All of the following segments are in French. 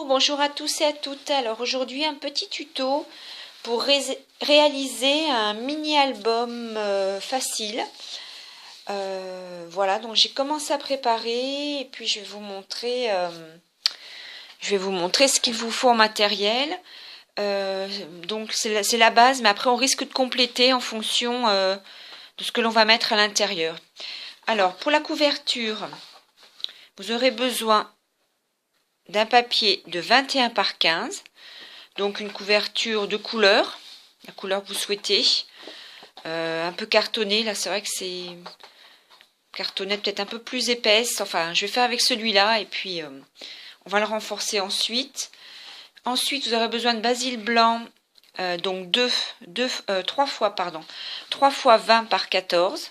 Bonjour à tous et à toutes. Alors aujourd'hui un petit tuto pour réaliser un mini album facile. Voilà, donc j'ai commencé à préparer et puis je vais vous montrer ce qu'il vous faut en matériel. Donc c'est la base, mais après on risque de compléter en fonction de ce que l'on va mettre à l'intérieur. Alors pour la couverture, vous aurez besoin d'un papier de 21 par 15, donc une couverture de couleur, la couleur que vous souhaitez, un peu cartonné, là c'est vrai que c'est cartonné peut-être un peu plus épaisse, enfin je vais faire avec celui-là et puis on va le renforcer ensuite. Ensuite vous aurez besoin de basil blanc, donc 3 fois 20 par 14,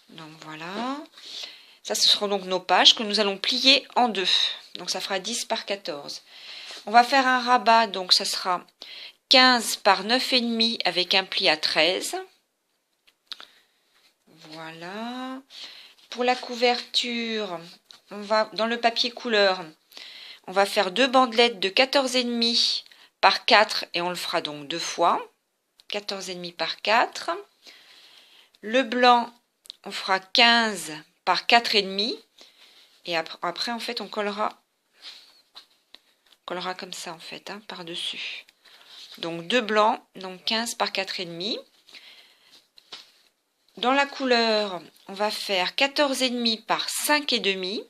donc voilà. Ça, ce seront donc nos pages que nous allons plier en deux. Donc, ça fera 10 par 14. On va faire un rabat, donc ça sera 15 par 9,5 avec un pli à 13. Voilà. Pour la couverture, on va dans le papier couleur, on va faire deux bandelettes de 14,5 par 4 et on le fera donc deux fois. 14,5 par 4. Le blanc, on fera 15 par 4,5 et après en fait on collera comme ça en fait par dessus, donc deux blancs, donc 15 par 4,5. Dans la couleur on va faire 14,5 par 5,5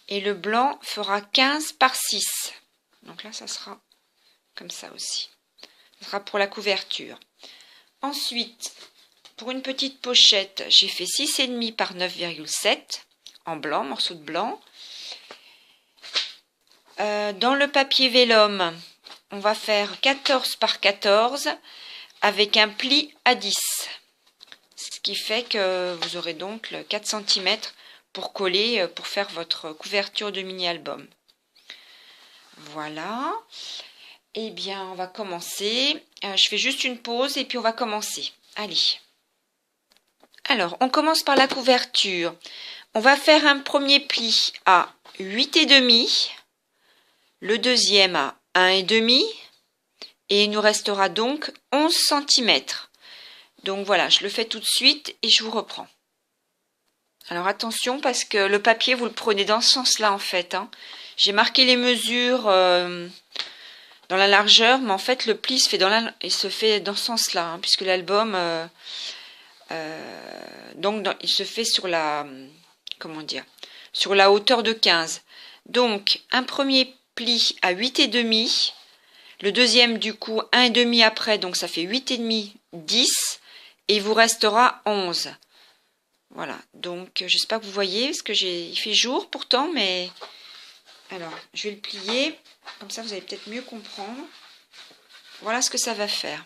et le blanc fera 15 par 6, donc là ça sera comme ça aussi, ça sera pour la couverture. Ensuite pour une petite pochette, j'ai fait 6,5 par 9,7 en blanc, morceau de blanc. Dans le papier vélum, on va faire 14 par 14 avec un pli à 10. Ce qui fait que vous aurez donc le 4 cm pour coller, pour faire votre couverture de mini-album. Voilà. Eh bien, on va commencer. Je fais juste une pause et puis on va commencer. Allez. Alors, on commence par la couverture. On va faire un premier pli à 8,5, le deuxième à 1,5 et il nous restera donc 11 cm. Donc voilà, je le fais tout de suite et je vous reprends. Alors attention parce que le papier, vous le prenez dans ce sens-là en fait. J'ai marqué les mesures dans la largeur, mais en fait le pli se fait il se fait dans ce sens-là, puisque l'album... il se fait sur la, sur la hauteur de 15. Donc, un premier pli à 8,5, le deuxième du coup 1,5 après, donc ça fait 8,5, 10, et il vous restera 11. Voilà, donc j'espère que vous voyez, parce que il fait jour pourtant, mais... Alors, je vais le plier, comme ça vous allez peut-être mieux comprendre. Voilà ce que ça va faire.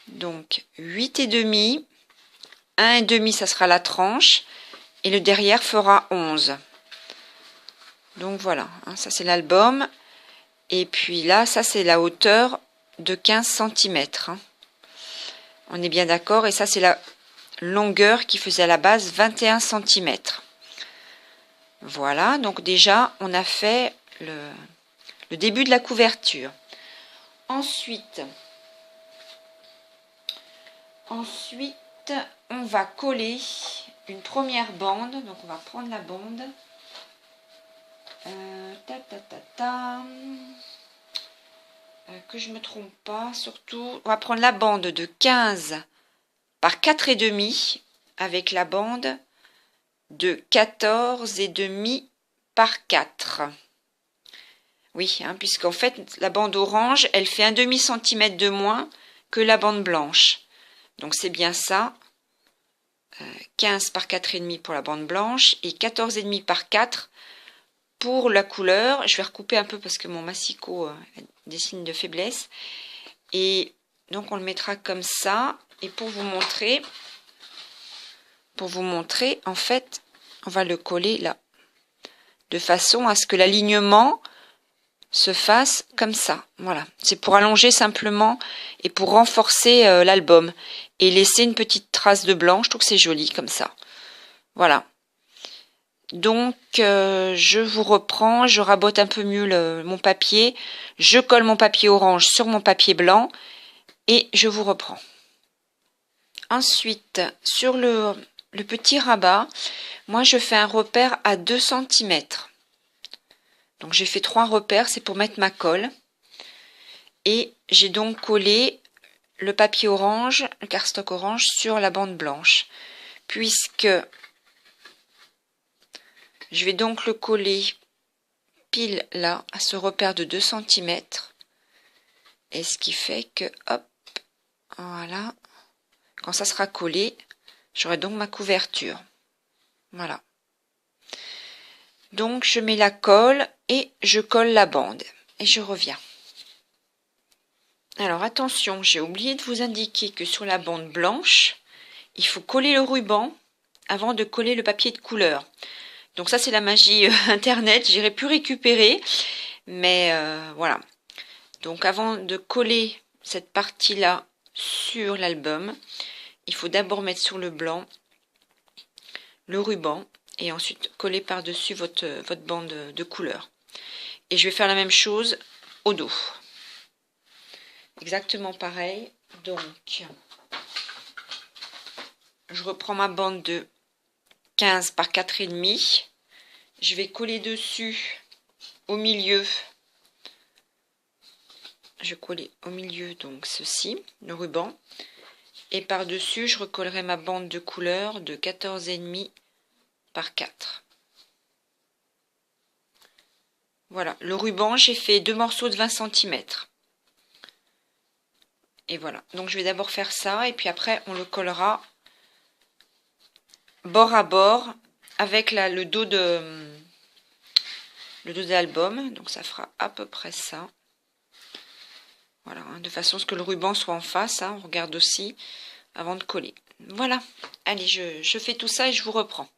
Donc 8,5, 1,5 ça sera la tranche et le derrière fera 11. Donc voilà, ça c'est l'album. Et puis là, ça c'est la hauteur de 15 cm. On est bien d'accord, et ça c'est la longueur qui faisait à la base 21 cm. Voilà, donc déjà on a fait le début de la couverture. Ensuite, on va coller une première bande. Donc, on va prendre la bande. Que je ne me trompe pas. Surtout, on va prendre la bande de 15 par 4,5 avec la bande de 14,5 par 4. Oui, puisqu'en fait, la bande orange, elle fait 1,5 cm de moins que la bande blanche. Donc c'est bien ça, 15 par 4,5 pour la bande blanche et 14,5 par 4 pour la couleur. Je vais recouper un peu parce que mon massicot a des signes de faiblesse. Et donc on le mettra comme ça. Et pour vous montrer, en fait, on va le coller là. De façon à ce que l'alignement se fasse comme ça. Voilà, c'est pour allonger simplement et pour renforcer l'album et laisser une petite trace de blanc. Je trouve que c'est joli comme ça. Voilà. Donc, je vous reprends, je rabote un peu mieux mon papier, je colle mon papier orange sur mon papier blanc et je vous reprends. Ensuite, sur le petit rabat, moi je fais un repère à 2 cm. Donc j'ai fait 3 repères, c'est pour mettre ma colle. Et j'ai donc collé le papier orange, le cardstock orange sur la bande blanche. Puisque je vais donc le coller pile là, à ce repère de 2 cm. Et ce qui fait que, hop, voilà, quand ça sera collé, j'aurai donc ma couverture. Voilà. Donc je mets la colle et je colle la bande. Et je reviens. Alors attention, j'ai oublié de vous indiquer que sur la bande blanche, il faut coller le ruban avant de coller le papier de couleur. Donc ça c'est la magie internet, j'irai pu récupérer. Mais voilà. Donc avant de coller cette partie-là sur l'album, il faut d'abord mettre sur le blanc le ruban et ensuite coller par-dessus votre bande de couleur. Et je vais faire la même chose au dos. Exactement pareil. Donc, je reprends ma bande de 15 par 4,5. Je vais coller dessus au milieu. Je vais coller au milieu donc ceci, le ruban. Et par-dessus, je recollerai ma bande de couleur de 14,5 par 4. Voilà, le ruban, j'ai fait 2 morceaux de 20 cm. Et voilà, donc je vais d'abord faire ça et puis après on le collera bord à bord avec le dos de l'album. Donc ça fera à peu près ça. Voilà, hein, de façon à ce que le ruban soit en face. Hein, on regarde aussi avant de coller. Voilà, allez, je fais tout ça et je vous reprends.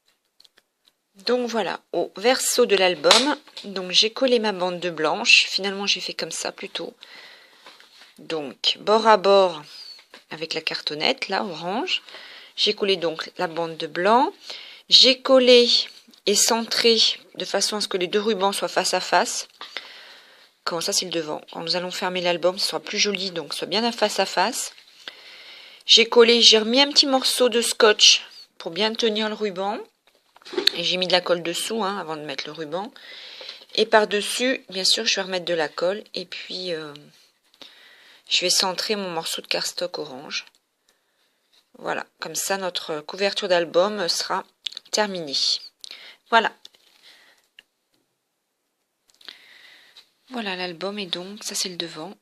Donc voilà, au verso de l'album, donc j'ai collé ma bande de blanche. Finalement, j'ai fait comme ça plutôt. Donc, bord à bord avec la cartonnette, là, orange. J'ai collé donc la bande de blanc. J'ai collé et centré de façon à ce que les deux rubans soient face à face. Quand ça, c'est le devant. Quand nous allons fermer l'album, ce sera plus joli, donc soit bien face à face. J'ai collé, j'ai remis un petit morceau de scotch pour bien tenir le ruban. Et j'ai mis de la colle dessous hein, avant de mettre le ruban. Et par-dessus, bien sûr, je vais remettre de la colle. Et puis, je vais centrer mon morceau de cardstock orange. Voilà, comme ça, notre couverture d'album sera terminée. Voilà. Voilà l'album et donc, ça c'est le devant.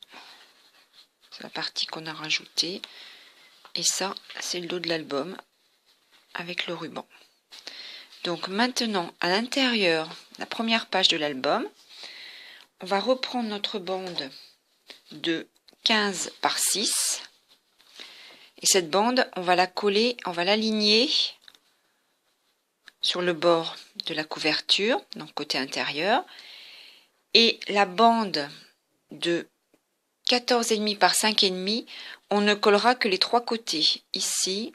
C'est la partie qu'on a rajoutée. Et ça, c'est le dos de l'album avec le ruban. Donc maintenant, à l'intérieur, la première page de l'album, on va reprendre notre bande de 15 par 6. Et cette bande, on va la coller, on va l'aligner sur le bord de la couverture, donc côté intérieur. Et la bande de 14,5 par 5,5, on ne collera que les trois côtés, ici,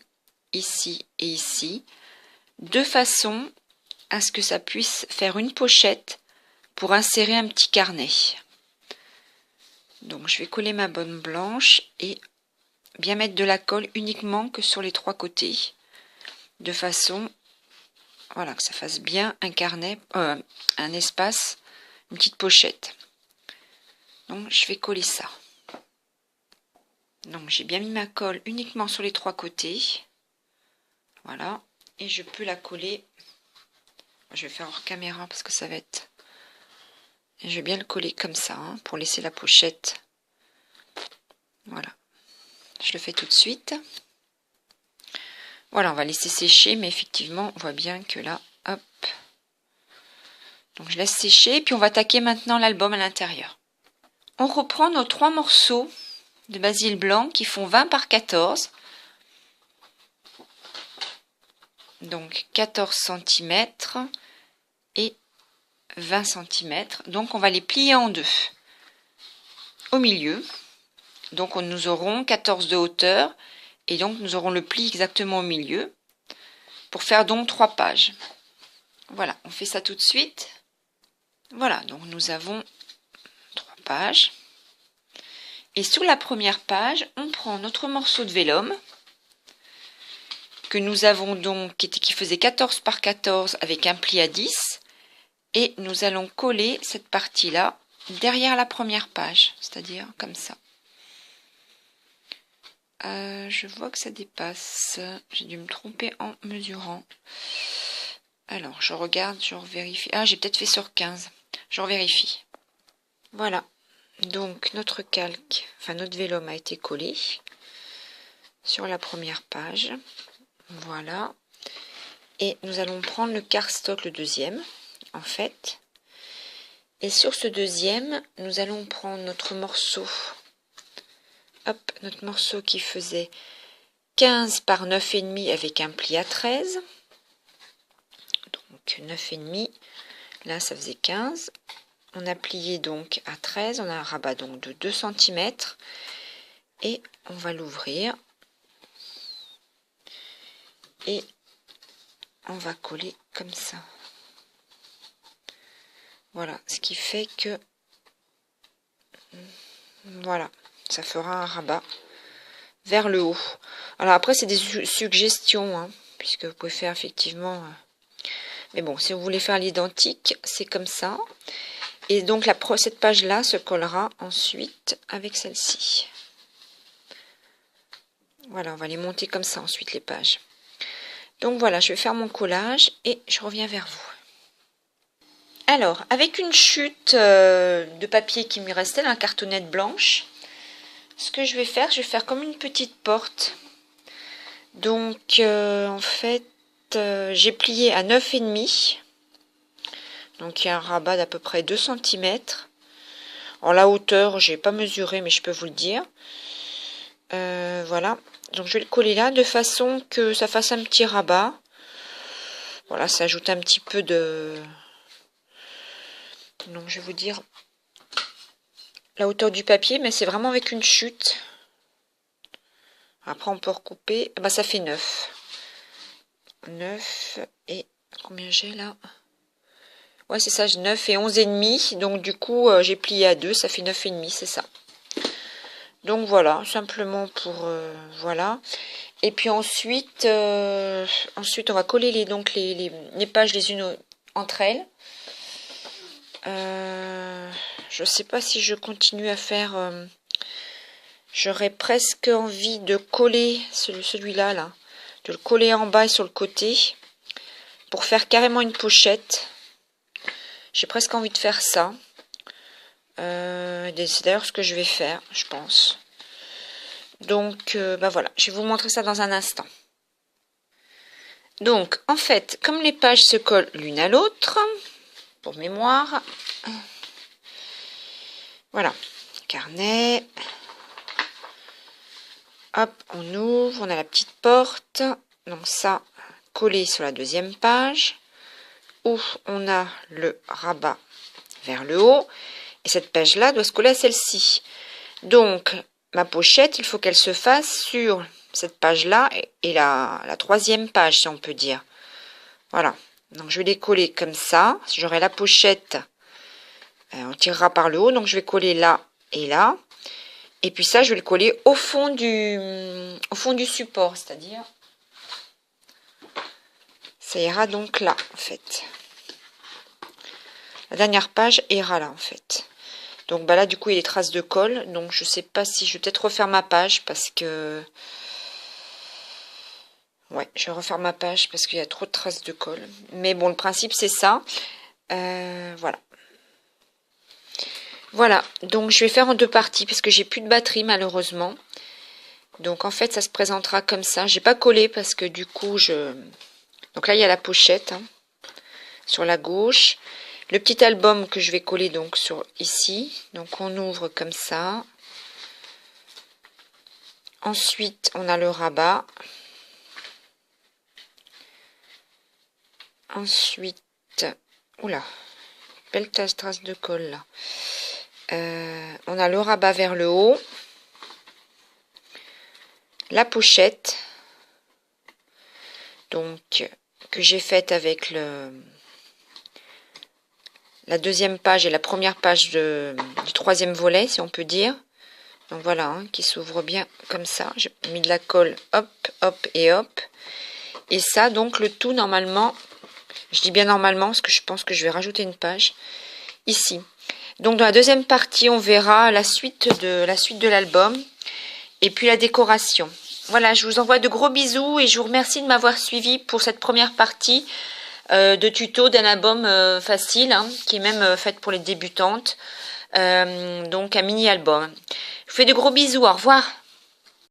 ici et ici, de façon à ce que ça puisse faire une pochette pour insérer un petit carnet. Donc je vais coller ma bande blanche et bien mettre de la colle uniquement que sur les trois côtés, de façon voilà, que ça fasse bien un carnet, un espace, une petite pochette. Donc je vais coller ça. Donc j'ai bien mis ma colle uniquement sur les trois côtés. Voilà. Et je peux la coller. Je vais faire hors caméra parce que ça va être... Et je vais bien le coller comme ça hein, pour laisser la pochette. Voilà. Je le fais tout de suite. Voilà, on va laisser sécher, mais effectivement, on voit bien que là, hop. Donc je laisse sécher, et puis on va attaquer maintenant l'album à l'intérieur. On reprend nos 3 morceaux de basil blanc qui font 20 par 14. Donc 14 cm et 20 cm. Donc on va les plier en deux. Au milieu. Donc nous aurons 14 de hauteur. Et donc nous aurons le pli exactement au milieu. Pour faire donc 3 pages. Voilà, on fait ça tout de suite. Voilà, donc nous avons 3 pages. Et sur la première page, on prend notre morceau de vélum que nous avons donc, qui faisait 14 par 14 avec un pli à 10. Et nous allons coller cette partie-là derrière la première page, c'est-à-dire comme ça. Je vois que ça dépasse. J'ai dû me tromper en mesurant. Alors, je regarde, je revérifie. Ah, j'ai peut-être fait sur 15. Je revérifie. Voilà. Donc, notre calque, enfin notre vélum a été collé sur la première page. Voilà. Et nous allons prendre le cardstock, le deuxième, en fait. Et sur ce deuxième, nous allons prendre notre morceau. Hop, notre morceau qui faisait 15 par 9,5 avec un pli à 13. Donc 9,5. Là, ça faisait 15. On a plié donc à 13. On a un rabat donc de 2 cm. Et on va l'ouvrir. Et on va coller comme ça. Voilà, ce qui fait que voilà, ça fera un rabat vers le haut. Alors après, c'est des suggestions, hein, puisque vous pouvez faire effectivement... mais bon, si vous voulez faire l'identique, c'est comme ça. Et donc cette page-là se collera ensuite avec celle-ci. Voilà, on va les monter comme ça ensuite, les pages. Donc voilà, je vais faire mon collage et je reviens vers vous. Alors, avec une chute de papier qui me restait, la cartonnette blanche, ce que je vais faire comme une petite porte. Donc, en fait, j'ai plié à 9,5. Donc, il y a un rabat d'à peu près 2 cm. En la hauteur, j'ai pas mesuré, mais je peux vous le dire. Voilà. Donc, je vais le coller là de façon que ça fasse un petit rabat. Voilà, ça ajoute un petit peu de... Donc, je vais vous dire la hauteur du papier, mais c'est vraiment avec une chute. Après, on peut recouper. Bah, ça fait 9. 9 et... Combien j'ai là? Ouais, c'est ça, 9 et 11,5. Donc, du coup, j'ai plié à 2. Ça fait 9,5, c'est ça. Donc, voilà, simplement pour... voilà. Et puis ensuite, on va coller les pages les unes entre elles. Je sais pas si je continue à faire... j'aurais presque envie de coller celui-là, là. De le coller en bas et sur le côté. Pour faire carrément une pochette. J'ai presque envie de faire ça. C'est d'ailleurs ce que je vais faire, je pense. Donc, bah voilà, je vais vous montrer ça dans un instant. Donc, en fait, comme les pages se collent l'une à l'autre, pour mémoire, voilà, carnet, hop, on ouvre, on a la petite porte, donc ça, collé sur la deuxième page, où on a le rabat vers le haut, et cette page-là doit se coller à celle-ci. Donc, ma pochette, il faut qu'elle se fasse sur cette page-là et la troisième page, si on peut dire. Voilà. Donc, je vais les coller comme ça. Si j'aurai la pochette, on tirera par le haut. Donc, je vais coller là et là. Et puis ça, je vais le coller au fond du support, c'est-à-dire... Ça ira donc là, en fait. La dernière page ira là, en fait. Donc bah là, du coup, il y a des traces de colle. Donc, je sais pas si je vais peut-être refaire ma page parce que... Ouais, je vais refaire ma page parce qu'il y a trop de traces de colle. Mais bon, le principe, c'est ça. Voilà. Voilà, donc je vais faire en deux parties parce que j'ai plus de batterie, malheureusement. Donc, en fait, ça se présentera comme ça. J'ai pas collé parce que du coup, Donc là, il y a la pochette, hein, sur la gauche. Le petit album que je vais coller donc sur ici. Donc on ouvre comme ça. Ensuite, on a le rabat. Ensuite, oula, belle trace de colle là. On a le rabat vers le haut. La pochette. Donc, que j'ai faite avec la deuxième page et la première page du troisième volet, si on peut dire. Donc voilà, hein, qui s'ouvre bien comme ça. J'ai mis de la colle, hop, hop et hop. Et ça, donc le tout normalement, je dis bien normalement parce que je pense que je vais rajouter une page ici. Donc dans la deuxième partie, on verra la suite de l'album et puis la décoration. Voilà, je vous envoie de gros bisous et je vous remercie de m'avoir suivi pour cette première partie de tuto d'un album facile, hein, qui est même faite pour les débutantes. Donc un mini-album. Je vous fais de gros bisous, au revoir.